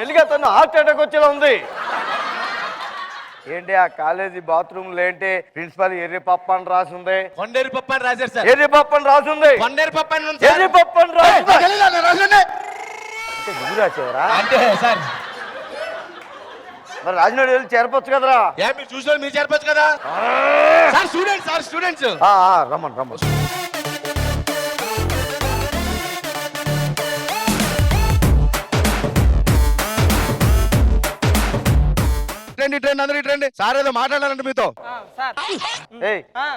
మెల్లిగా తను heart attack వచ్చేలా ఉంది. ఏంటి ఆ కాలేజీ బాత్రూమ్ ఏంటి ప్రిన్సిపల్ ఎర్రి పప్పు అని రాసింది. కొండేరు పప్పు అని రాశారు సార్. ఎర్రి పప్పు అని రాసింది. కొండేరు పప్పు అని ఎర్రి పప్పు అని రాసింది. నువ్వు రాసేవరా? అంటే సార్ మరి రాజనాడు వెళ్ళి చేరపచ్చు కదరా. మీరు చూసిన మీరు చేరపచ్చు కదా సార్. స్టూడెంట్స్ సార్ స్టూడెంట్స్ రమ్మని రమ్మని. ట్రెండ్ అందరూ ట్రెండ్ సార్ ఏదో మాట్లాడాలంటే మీతో.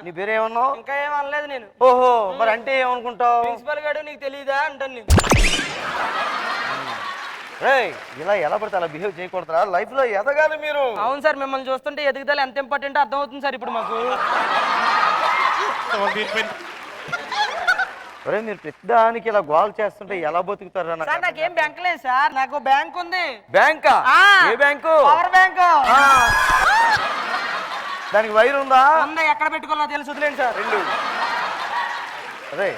నీ పేరేమన్నావు? ఇంకా ఏమనలేదు నేను. ఓహో మరి అంటే ఏమనుకుంటావు? ప్రిన్సిపల్ గారు నీకు తెలియదా అంటాను నేను. ఇలా ఎలా పడితే అలా బిహేవ్ చేయకూడదురా, లైఫ్ లో ఎదగాలి మీరు. అవును సార్, మిమ్మల్ని చూస్తుంటే ఎదుగుదల ఎంత ఇంపార్టెంట్ అర్థం అవుతుంది సార్ ఇప్పుడు మాకు. మీరు ప్రతిదానికి ఇలా గోల్ చేస్తుంటే ఎలా బతుకుతారా? సార్ నాకేం బ్యాంక్ లేదు సార్, నాకు బ్యాంక్ ఉంది. బ్యాంకా? ఏ బ్యాంకు? Power bank. దానికి వైర్ ఉందా? ఎక్కడ పెట్టుకోవాలో తెలుసు, వదిలేండి సార్. అదే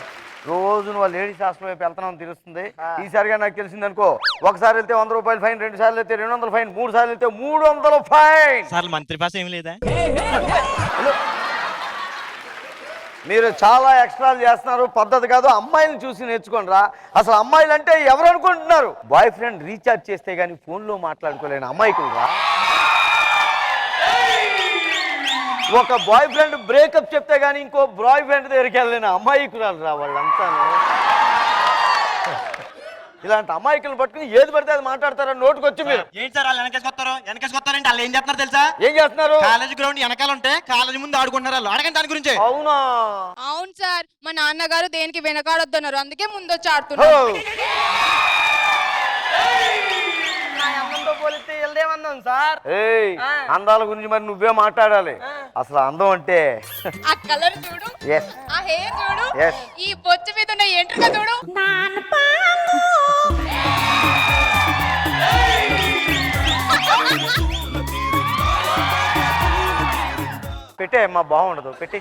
రోజు నువ్వు లేడీస్ హాస్టల్ వైపు వెళ్తున్నావు తెలుస్తుంది. ఈసారిగా నాకు తెలిసింది అనుకో, ఒకసారి వెళ్తే 100 రూపాయలు ఫైన్, 2 సార్లు వెళ్తే 200 ఫైన్, 3 సార్లు వెళ్తే 300 ఫైన్. సార్ మంత్రి భాష ఏమి లేదా? మీరు చాలా ఎక్స్ట్రాలు చేస్తున్నారు, పద్ధతి కాదు. అమ్మాయిని చూసి నేర్చుకోండి రా. అసలు అమ్మాయిలు అంటే ఎవరు అనుకుంటున్నారు? బాయ్ ఫ్రెండ్ రీఛార్జ్ చేస్తే గానీ ఫోన్లో మాట్లాడుకోలేని అమ్మాయికులు రా. ఒక బాయ్ ఫ్రెండ్ బ్రేకప్ చెప్తే గానీ ఇంకో బాయ్ ఫ్రెండ్ దగ్గరికి వెళ్ళలేని అమ్మాయికురాలు రా వాళ్ళంతా. ఇలాంటి అమ్మాయికులను పట్టుకుని ఏది పడితే అది మాట్లాడతారా నోటుకొచ్చి. మీరు ఏంటి సార్ వాళ్ళు వెనకేసుకొస్తారంటే వాళ్ళు ఏం చేస్తున్నారు తెలుసా? ఏం చేస్తున్నారు? కాలేజ్ గ్రౌండ్ వెనకాల ఉంటే కాలేజ్ ముందు ఆడుకుంటున్నారు వాళ్ళు. అడగండి దాని గురించి. అవునా? అవును సార్, మా నాన్నగారు దేనికి వెనకాడొద్దన్నారు, అందుకే ముందొచ్చి ఆడుతున్నారు. పోలిస్తే వెళ్దేమందాం సార్. అందాల గురించి మరి నువ్వే మాట్లాడాలి. అసలు అందం అంటే ఆ కలర్ చూడు, ఆ హెయిర్ చూడు, ఈ బొచ్చు మీద ఉన్న ఎంట్రుక చూడు. పెట్టే అమ్మా, బాగుండదు పెట్టి.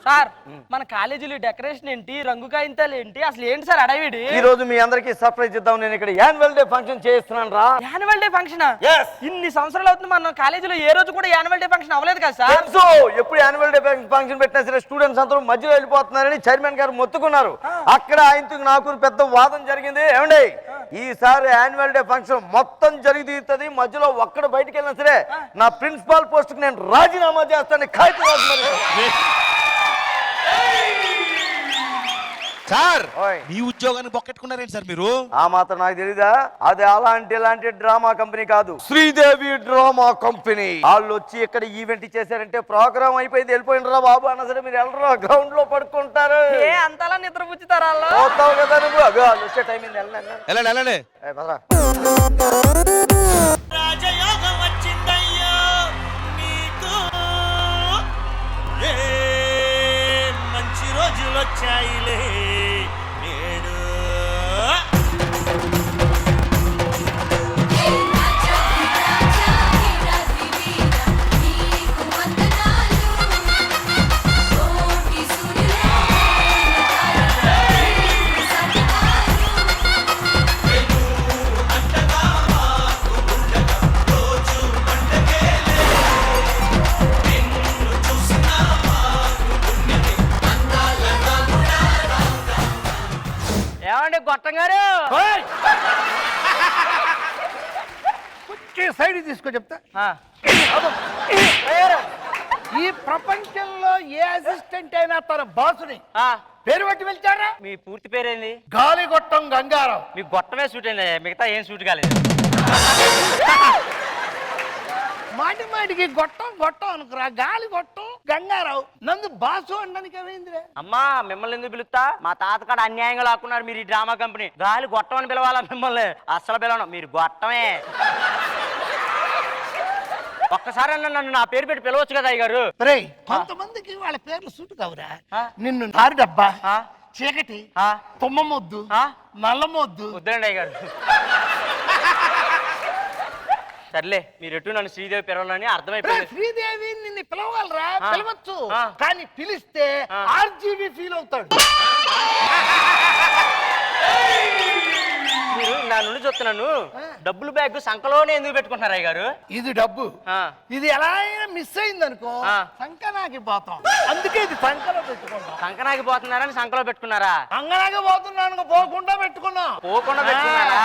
సార్ మన కాలేజీలో డెకరేషన్ ఏంటి, రంగు కాయింతాలు ఏంటి, అసలు ఏంటి సార్ అడవిడి? ఈ రోజు మీ అందరికి సర్ప్రైజ్ ఇద్దాం. నేను ఇక్కడ యాన్యువల్ డే ఫంక్షన్ చేస్తున్నాను రా. Annual day function? ఇన్ని సంవత్సరాలు అవుతుంది, మన కాలేజీలో ఏ రోజు కూడా యాన్యువల్ డే ఫంక్షన్ అవ్వలేదు కదా సార్. ఎప్పుడు యాన్యువల్ డే ఫంక్షన్ పెట్టినా సరే స్టూడెంట్స్ అందరూ మధ్యలో వెళ్ళిపోతున్నారని చైర్మన్ గారు మొత్తుకున్నారు. అక్కడ ఆయనతో నాకు పెద్ద వాదం జరిగింది. ఏమండి, ఈసారి యాన్యువల్ డే ఫంక్షన్ మొత్తం జరిగి తీరుతుంది, మధ్యలో ఒక్కడ బయటికి వెళ్ళినా సరే నా ప్రిన్సిపాల్ పోస్ట్ కు నేను రాజీనామా చేస్తాను. సార్ మీ ఉద్యోగాన్ని బొక్కెట్టుకున్నారేంటి సార్ మీరు? ఆ మాత్రం నాకు తెలీదా? అది ఇలాంటి డ్రామా కంపెనీ కాదు, శ్రీదేవి డ్రామా కంపెనీ. వాళ్ళు వచ్చి ఇక్కడ ఈవెంట్ చేశారంటే ప్రోగ్రామ్ అయిపోయింది, వెళ్ళిపోయినరా బాబు అన్న సరే మీరు వెళ్ళరా, గ్రౌండ్ లో పడుకుంటారు. అంతలా నిద్ర పుచ్చుతారా పోతావు కదా నువ్వు. వాళ్ళు వచ్చే టైం వెళ్ళండి. రాజయోగం వచ్చిందయ్యో మీకు, మంచి రోజులు వచ్చాయిలే నేడు. ఏమండి గొట్టం గారు, సైడ్ తీసుకో చెప్తా. ఈ ప్రపంచంలో ఏ అసిస్టెంట్ అయినా తన బాసుని పేరు బట్టి వెళ్తారా? మీ పూర్తి పేరేంది? గాలిగొట్టం గంగారావు. మీ గొట్టమే సూట్ అయింది, మిగతా ఏం సూట్ కాలేదు. మాటి మాటికి గొట్టం అనుకురా, గాలి గొట్టం గంగారావు. నందు బాసు అనడానికి ఏమైందిరా? అమ్మా మిమ్మల్ని ఎందుకు పిలుస్తా? మా తాతకాడ అన్యాయంగా లాక్కున్నారు మీరు ఈ డ్రామా కంపెనీ. గాలి గొట్టం అని పిలవాలా మిమ్మల్ని? అస్సలు పిలవను, మీరు గొట్టమే. ఒక్కసారి నన్ను నా పేరు పెట్టి పిలవచ్చు కదా అయ్యగారు. కొంతమందికి వాళ్ళ పేర్లు సూట్ కావురా. నిన్ను నారు డబ్బా, చీకటి, తుమ్మ మొద్దు, నల్ల మొద్దు వద్దండి అయ్యగారు. సర్లే మీరు ఎటు నన్ను శ్రీదేవి పిలవాలని అర్థమైపోయింది. శ్రీదేవి నిన్ను పిలవగలరా? పిలవచ్చు, కానీ పిలిస్తే ఆర్జీవి ఫీల్ అవుతాడు. మీరు నా నుండి చూస్తున్నాను డబ్బులు బ్యాగ్ సంకలోనే ఎందుకు పెట్టుకుంటున్నారు అయ్య గారు? ఇది డబ్బు ఆ, ఇది ఎలా అయినా మిస్ అయింది అనుకో ఆ. సంకనాకి పోతాం, అందుకే ఇది సంకలో పెట్టుకుంటాం. సంకనాకి పోతున్నారని సంకలో పెట్టుకున్నారా? సంకనాకి పోతున్నాను పోకుండా పెట్టుకున్నాం. పోకుండా పెట్టుకున్నారా?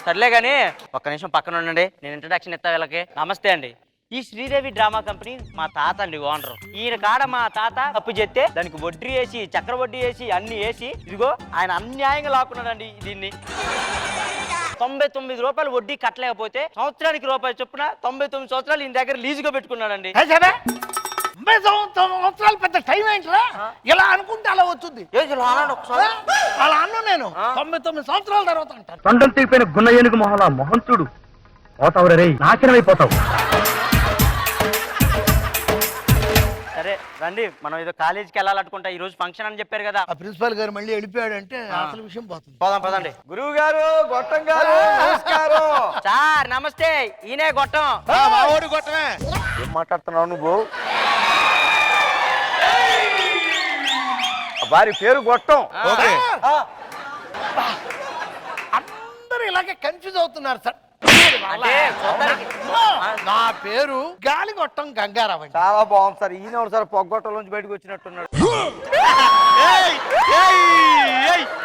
సర్లే గాని ఒక్క నిమిషం పక్కన ఉండండి, నేను ఇంట్రడక్షన్ ఇస్తా వీళ్ళకి. నమస్తే అండి, ఈ శ్రీదేవి డ్రామా కంపెనీ మా తాత అండి ఓనర్. ఈయన కాడ మా తాత అప్పు చేస్తే దానికి వడ్డీ వేసి చక్ర వడ్డీ వేసి అన్ని వేసి ఇదిగో ఆయన అన్యాయంగా లాక్కున్నాడండి దీన్ని. 99 రూపాయలు వడ్డీ కట్టలేకపోతే సంవత్సరానికి రూపాయలు చొప్పున 99 సంవత్సరాలు ఈయన దగ్గర లీజుగా పెట్టుకున్నాడండి. ఏ చెప్పే? 90 సంవత్సరాలు పెద్ద టైం ఏంట్రా? ఇలా అనుకుంటే అలా వచ్చింది. అలా అన్ను నేను 99 సంవత్సరాల తర్వాత అంటాను. తొండం తీపిన గున్న ఏనుగు మొహలా మొహం చూడు, పోతావు రే, నాశనం అయిపోతావు. సరే రండి, మనం ఏదో కాలేజీకి వెళ్ళాలనుకుంటా, ఈ రోజు ఫంక్షన్ అని చెప్పారు కదా. ఆ ప్రిన్సిపాల్ గారు మళ్ళీ వెళ్ళిపోయాడంటే అసలు విషయం పోతుంది. పోదాం పదండి. గురువు గారు, గొట్టం గారు, నమస్కారం. సార్ నమస్తే, ఈయనే గొట్టం. మా ఓడి కొట్టమే. ఏం మాట్లాడుతున్నావు నువ్వు? వారి పేరు గొట్టం. ఓకే. ఆ, అందరూ ఇలాగే కన్ఫ్యూజ్ అవుతున్నారు సార్. అంటే చూడ్డానికి- నా పేరు గాలిగొట్టం గంగారావు అండి. చాలా బాగుంది సార్. ఈయన సార్ పొగ్గొట్టం నుంచి బయటకు వచ్చినట్టున్నాడు.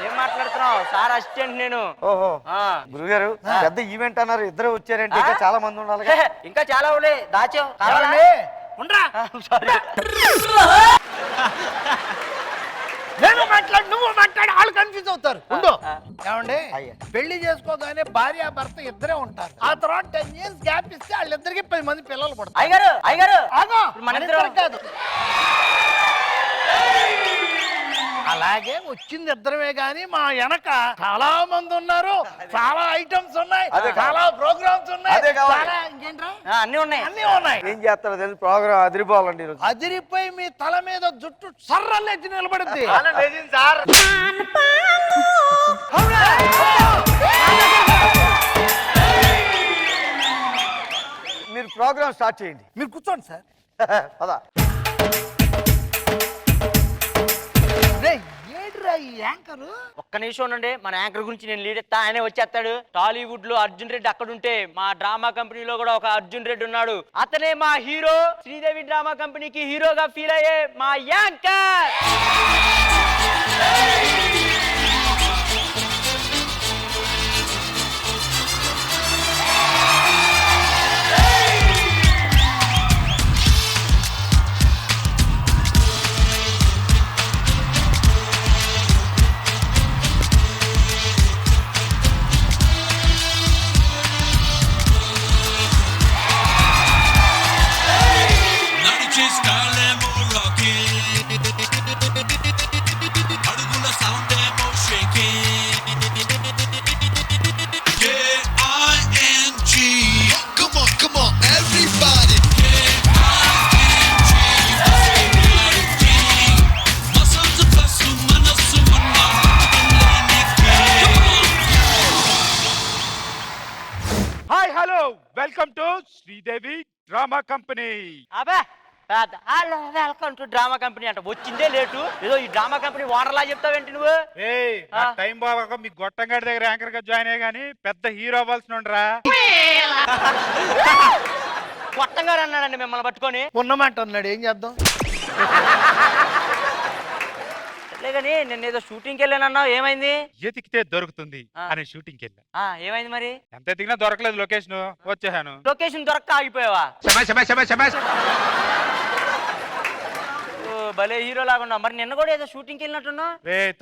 ఏం మాట్లాడుతున్నావు? సార్ అసిస్టెంట్ నేను. ఓహో, ఆ. గురుగారు పెద్ద ఈవెంట్ అన్నారు, ఇద్దరు వచ్చారంటే ఇంకా చాలా మంది ఉండాలి. ఇంకా చాలా ఉండే దాచావు. ఎవరండి? ఉండ్రా. సారీ. నేను మాట్లాడు, నువ్వు మాట్లాడు, వాళ్ళు కన్ఫ్యూజ్ అవుతారు. ఉండు. ఏమండి, అయ్యా. పెళ్లి చేసుకోగానే భార్య భర్త ఇద్దరే ఉంటారు. ఆ తర్వాత 10 years గ్యాప్ ఇస్తే వాళ్ళిద్దరికి 10 మంది పిల్లలు పడతారు. అయ్యగారు ఆగో, ఇప్పుడు మన మన ఇద్దరం- ఇద్దరం కాదు. అలాగే వచ్చింది ఇద్దరమే గాని మా వెనక చాలా మంది ఉన్నారు, చాలా ఐటమ్స్ ఉన్నాయి, అదే కావాలి. చాలా ప్రోగ్రామ్స్ ఉన్నాయి, అదే కావాలి. చాలా ఇంకేంట్రా అన్ని ఉన్నాయి. అన్ని ఉన్నాయి. ఏం చేస్తారో తెలిసి ప్రోగ్రామ్ అదిరిపోవాలండి ఈరోజు. అదిరిపోయి మీ తల మీద జుట్టు సర్రలేచి నిలబడుద్ది. సార్ మీరు ప్రోగ్రామ్ స్టార్ట్ చేయండి. మీరు కూర్చోండి సార్. పదా. ఏడ్రా ఈ యాంకరు? ఒక్క నిమిషం ఉండండి, మన యాంకర్ గురించి నేను లీడ్ ఇస్తా, ఆయనే వచ్చేస్తాడు. టాలీవుడ్ లో అర్జున్ రెడ్డి అక్కడ ఉంటే మా డ్రామా కంపెనీలో కూడా ఒక అర్జున్ రెడ్డి ఉన్నాడు. అతనే మా హీరో, శ్రీదేవి డ్రామా కంపెనీకి హీరోగా ఫీల్ అయ్యే మా యాంకర్. నడిచే స్టైల్ ఏమో రాకింగ్, అడుగుల సౌండ్ ఏమో shaking. K-I-N-G, come on, everybody. K-I-N-G, muscles plus మనసు ఉన్న hi hello welcome to Sridevi drama company. అబ్బా hello welcome to drama company అంట. వచ్చిందే లేటు, ఏదో ఈ డ్రామా కంపెనీ ఓనర్లా చెప్తావేంటి నువ్వు? టైం బాగా మీ గొట్టంగాడి దగ్గర యాంకర్ గా జాయిన్ అయ్యి గానీ పెద్ద హీరో అవ్వాల్సిన ఉండరా. కొట్టంగారు అన్నాడండి మిమ్మల్ని పట్టుకొని. ఉన్నమాట అన్నాడు, ఏం చేద్దాం? కానీ నేను ఏదో షూటింగ్కి వెళ్ళానన్నావు, ఏమైంది? ఎతికితే దొరుకుతుంది ఆ. అని షూటింగ్కి వెళ్ళా. ఏమైంది మరి? ఎంత ఎతికినా దొరకలేదు లొకేషన్, వచ్చేసాను. లొకేషన్ దొరక్క ఆగిపోయావా? ఓ, భలే హీరో లాగా. మరి నిన్న కూడా ఏదో షూటింగ్కి వెళ్ళినట్టున్నా.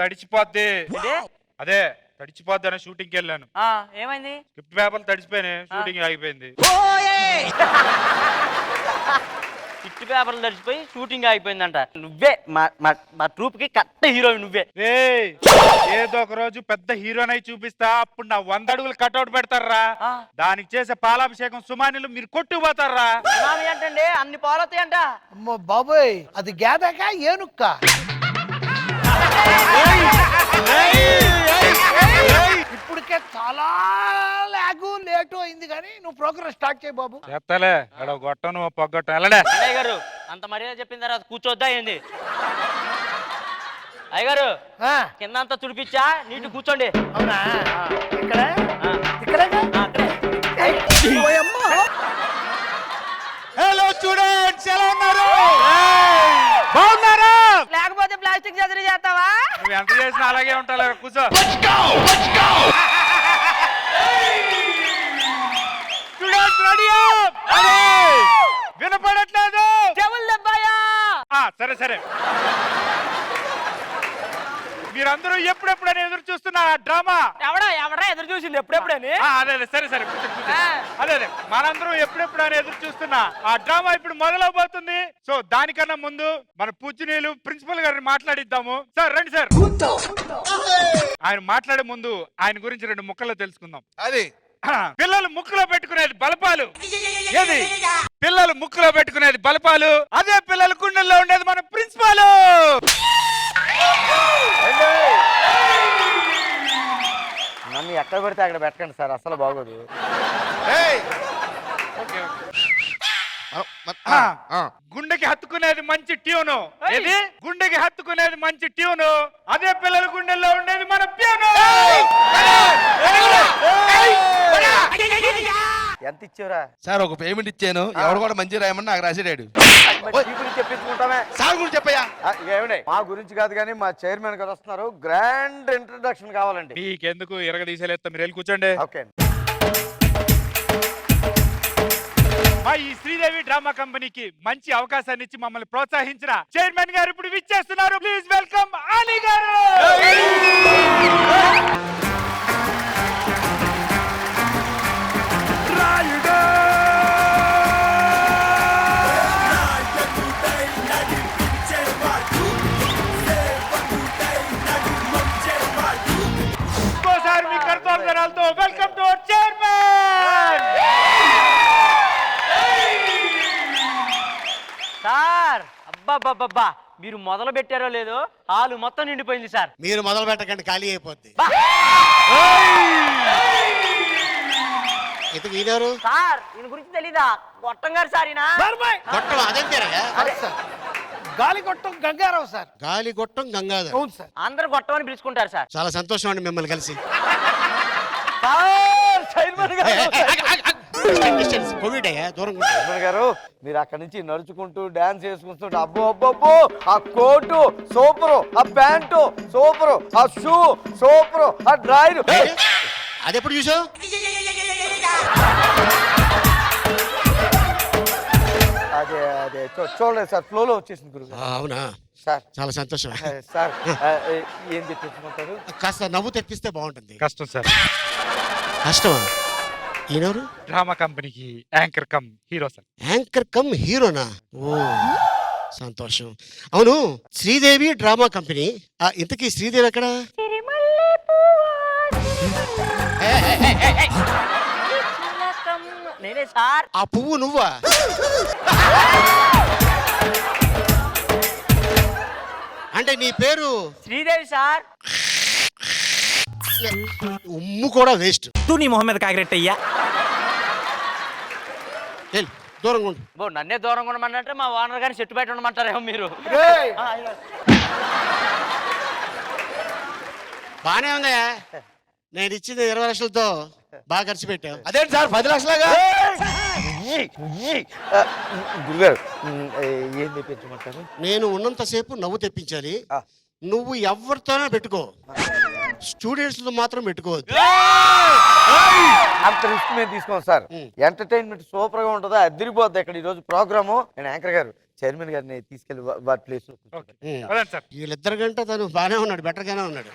తడిచిపోద్ది, ఇదే అదే తడిచిపోద్ది అని షూటింగ్కి వెళ్ళాను. ఏమైంది? స్క్రిప్ట్ పేపర్లు తడిచిపోయినాయి, షూటింగ్ ఆగిపోయింది. చిట్టు పేపర్లు తడిచిపోయి షూటింగ్ ఆగిపోయిందంట. నువ్వే మా ట్రూప్ కి కరెక్ట్ హీరోయిన్ నువ్వే. ఏదో ఒక రోజు పెద్ద హీరోనై చూపిస్తా, అప్పుడు నా 100 అడుగులు కట్అవుట్ పెడతారా, దానికి చేసే పాలాభిషేకం సుమానిలు మీరు కొట్టుకుపోతారా. ఏంటండి అన్ని పాలవుతాయంట? అమ్మో బాబోయ్, అది గేదక ఏనుక్క? ఇప్పటికే చాలా లేటు అయింది కానీ నువ్వు ప్రోగ్రామ్ స్టార్ట్ చేయి బాబు. చెప్తాలే, అక్కడ గొట్టను పొగ్గొట్టం వెళ్ళడే. అన్నయ్య గారు అంత మర్యాద చెప్పిన తర్వాత కూర్చోద్దా ఏంది? అయ్యగారు ఆ, కింద అంతా తుడిపిచ్చా నీటి కూర్చోండి. అవునా ఇక్కడ ఆ, ఇక్కడ ఆ, అక్కడే. హలో స్టూడెంట్స్ ఎలా ఉన్నారు? బాగున్నారా? లేకపోతే ప్లాస్టిక్ సర్జరీ చేస్తావా? నువ్వు ఎంత చేసినా అలాగే ఉంటావు, కూర్చో. Students, ready up! వినపడట్లేదు. చెవులు దెబ్బాయా? సరే సరే, మీరందరూ ఎప్పుడెప్పుడని ఎదురు చూస్తున్న డ్రామా. ఎవడా ఎదురు చూసింది ఎప్పుడెప్పుడని? అదే సరే సరే, కూర్చోండి. అదే మనందరం ఎప్పుడెప్పుడని ఎదురు చూస్తున్నా ఆ డ్రామా ఇప్పుడు మొదలవబోతుంది. సో దానికన్నా ముందు మన పూజనీయులు ప్రిన్సిపల్ గారిని మాట్లాడిద్దాము. సార్ రండి సార్. ఆయన మాట్లాడే ముందు ఆయన గురించి 2 ముక్కల్లో తెలుసుకుందాం. అది పిల్లలు ముక్కులో పెట్టుకునేది బలపాలు. ఏది పిల్లలు ముక్కులో పెట్టుకునేది బలపాలు, అదే పిల్లల గుండెల్లో ఉండేది మన ప్రిన్సిపాల్. నన్ను ఎక్కడ పెడితే అక్కడ పెట్టకండి సార్, అసలు బాగోదు. గుండెకి హత్తుకునేది మంచి ట్యూను. ఏది గుండెకి హత్తుకునేది మంచి ట్యూను, అదే పిల్లల గుండెల్లో ఉండేది మన ప్యూను. ఎంత ఇచ్చారా సార్ ఒక పేమెంట్ ఇచ్చాను, ఎవరు కూడా మంచి రాయమని నాకు రాసాడు. చెప్పించుకుంటామే సార్ గురించి చెప్పయ్యా. ఏమండి, మా గురించి కాదు కానీ మా చైర్మన్ గారు వస్తున్నారు, గ్రాండ్ ఇంట్రడక్షన్ కావాలండి. మీకెందుకు ఎరగదీసేలేస్తా, మీరు వెళ్ళి కూర్చోండి. ఓకే. మా ఈ శ్రీదేవి డ్రామా కంపెనీకి మంచి అవకాశాన్ని ఇచ్చి మమ్మల్ని ప్రోత్సహించిన చైర్మన్ గారు ఇప్పుడు విచ్చేస్తున్నారు. ప్లీజ్ వెల్కమ్ అలీ గారు. ఇంకోసారి మీ కర్తవ్యాలతో welcome to our chairman. Sir అబ్బా మీరు మొదలు పెట్టారో లేదో హాలు మొత్తం నిండిపోయింది సార్. మీరు మొదలు పెట్టకండి, ఖాళీ అయిపోద్ది. ఇతను ఈయనెవరు? సార్ ఈయన గురించి తెలీదా? గొట్టం గారు సార్ ఈయన. గొట్టం అదేంటారా? గాలి కొట్టం గంగారావు సార్. గాలి గొట్టం గంగాధర్. అవును సార్. అందరు గొట్టం అని పిలుచుకుంటారు సార్. చాలా సంతోషం అండి మిమ్మల్ని కలిసి. చైర్మన్ గారు, కోవిడ్ అయ్యా, దూరం చైర్మన్ గారు, మీరు అక్కడి నుంచి నడుచుకుంటూ డాన్స్ చేసుకుంటుంటే అబ్బో అబ్బో, ఆ కోటు సూపరు, ఆ ప్యాంటు సూపరు, ఆ షూ సూపరు, ఆ డ్రాయర్. అది ఎప్పుడు చూసావు? అదే అదే చూడలేదు సార్, ఫ్లోలో వచ్చేసింది గురువు. అవునా సార్ చాలా సంతోషం. సార్ ఏం తెప్పించుకుంటారు? కాస్త నవ్వు తెప్పిస్తే బాగుంటుంది. కష్టం సార్. కష్టమా? ఈయనెవరు? డ్రామా కంపెనీకి anchor cum hero sir. Anchor cum హీరోనా? ఓ సంతోషం. అవును, శ్రీదేవి డ్రామా కంపెనీ. ఇంతకీ శ్రీదేవి ఎక్కడ? నేనే సార్. ఆ పువ్వు నువ్వా? అంటే నీ పేరు శ్రీదేవి సార్. ఉమ్ము కూడా వేస్ట్. నీ మొహం మీద కాకిరెట్టయ్యా. దూరంగా ఉండు. నన్నే దూరంగా ఉండమన్నట్టే మా ఓనర్ గారిని చెట్టు బయట ఉండమంటారేమో మీరు. బానే ఉందా? నేను ఇచ్చింది 20 లక్షలతో బాగా ఖర్చు పెట్టావు. అదేంటి సార్ 10 లక్షలుగా? గురుగారు ఏం తెప్పించమంటారు? నేను ఉన్నంతసేపు నవ్వు తెప్పించాలి. నువ్వు ఎవరితోనే పెట్టుకో, స్టూడెంట్స్ తో మాత్రం పెట్టుకోవద్దు. అంత రిస్క్ మేము తీసుకోం సార్. ఎంటర్టైన్మెంట్ సూపర్ గా ఉంటుందా, అదిరిపోద్ది ఇక్కడ ఈ రోజు ప్రోగ్రాము. నేను యాంకర్ గారు చైర్మన్ గారిని తీసుకెళ్లి వారి ప్లేస్. వీళ్ళిద్దరి కంటే తను బాగానే ఉన్నాడు, బెటర్ గానే ఉన్నాడు.